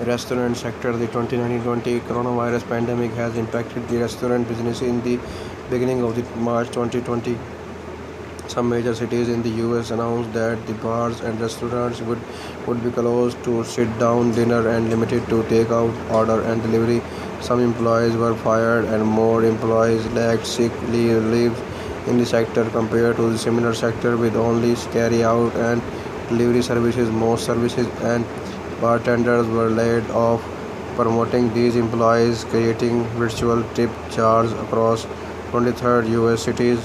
Restaurant sector. The 2019-20 coronavirus pandemic has impacted the restaurant business in the beginning of the March 2020. Some major cities in the US announced that the bars and restaurants would be closed to sit-down dinner and limited to take-out, order and delivery. Some employees were fired and more employees lacked sick leave in the sector compared to the similar sector with only carry-out and delivery services. Most services and bartenders were laid off, promoting these employees, creating virtual tip jars across 23rd US cities.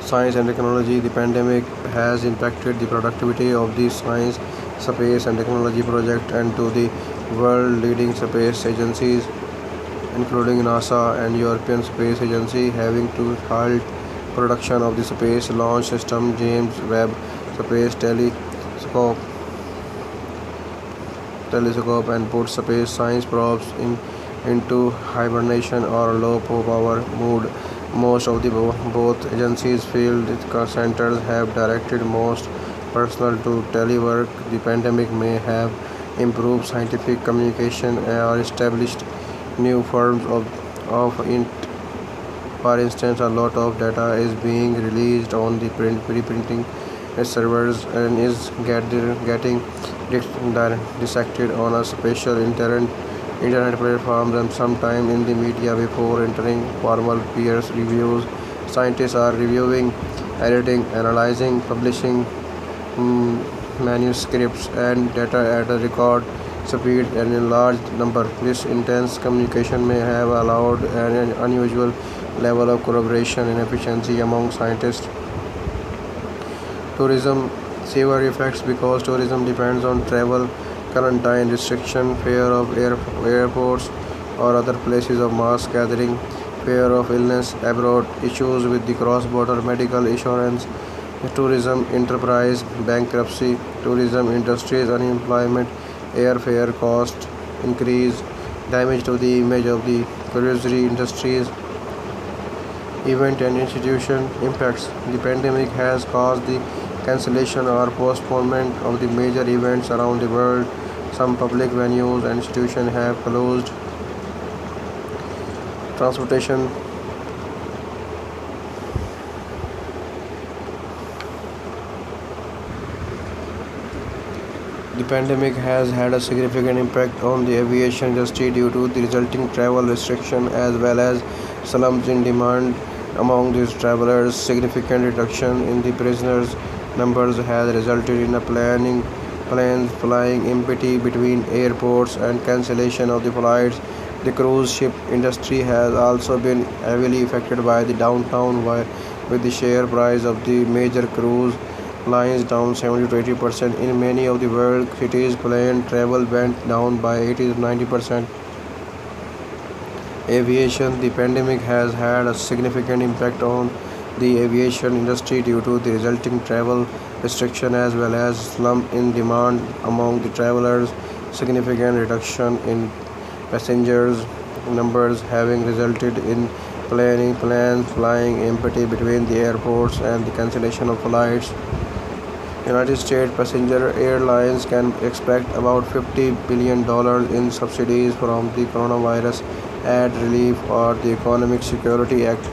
Science and technology. The pandemic has impacted the productivity of the science, space, and technology project and to the world-leading space agencies, including NASA and European Space Agency, having to halt production of the Space Launch System, James Webb Space Telescope, and put space science probes into hibernation or low power mode. Most of the both agencies' field centers have directed most personnel to telework. The pandemic may have improved scientific communication or established new forms of int. For instance, a lot of data is being released on the pre-printing servers and is getting dissected on a special internet platforms and sometime in the media before entering formal peer reviews. Scientists are reviewing, editing, analyzing, publishing manuscripts and data at a record speed and in large number. This intense communication may have allowed an unusual level of collaboration and efficiency among scientists. Tourism severe effects because tourism depends on travel, quarantine restriction, fear of airports or other places of mass gathering, fear of illness abroad, issues with the cross-border medical insurance, tourism enterprise bankruptcy, tourism industries unemployment, airfare cost increase, damage to the image of the cruisery industries, event and institution impacts. The pandemic has caused the cancellation or postponement of the major events around the world. Some public venues and institutions have closed. Transportation. The pandemic has had a significant impact on the aviation industry due to the resulting travel restriction as well as slumps in demand among these travelers. Significant reduction in the prisoners' numbers has resulted in planes flying empty between airports and cancellation of the flights. The cruise ship industry has also been heavily affected by the downtown with the share price of the major cruise lines down 70 to 80%. In many of the world cities, plane travel went down by 80 to 90%. Aviation. The pandemic has had a significant impact on the aviation industry due to the resulting travel restriction as well as slump in demand among the travelers. Significant reduction in passengers numbers having resulted in planes flying empty between the airports and the cancellation of flights. United States passenger airlines can expect about $50 billion in subsidies from the coronavirus aid relief or the Economic Security Act.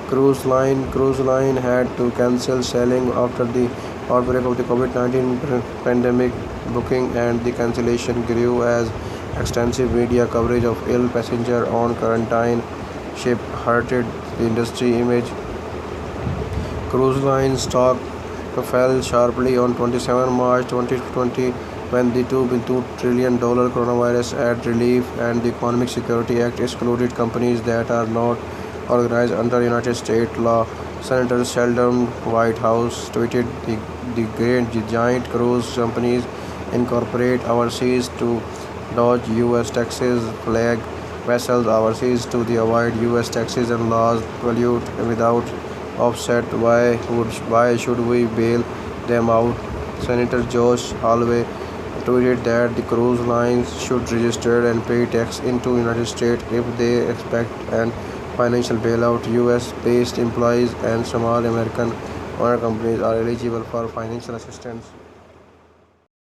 Cruise line had to cancel sailing after the outbreak of the COVID-19 pandemic. Booking and the cancellation grew as extensive media coverage of ill passenger on quarantine ship hurted the industry image. Cruise line stock fell sharply on 27 March 2020 when the $2 trillion coronavirus aid relief and the Economic Security Act excluded companies that are not organized under United States law. Senator Sheldon Whitehouse tweeted the giant cruise companies incorporate overseas to dodge U.S. taxes, flag vessels overseas to avoid U.S. taxes and laws, pollute without offset. Why should we bail them out? Senator Josh Hawley tweeted that the cruise lines should register and pay tax into United States if they expect an financial bailout. US-based employees and small American owned companies are eligible for financial assistance.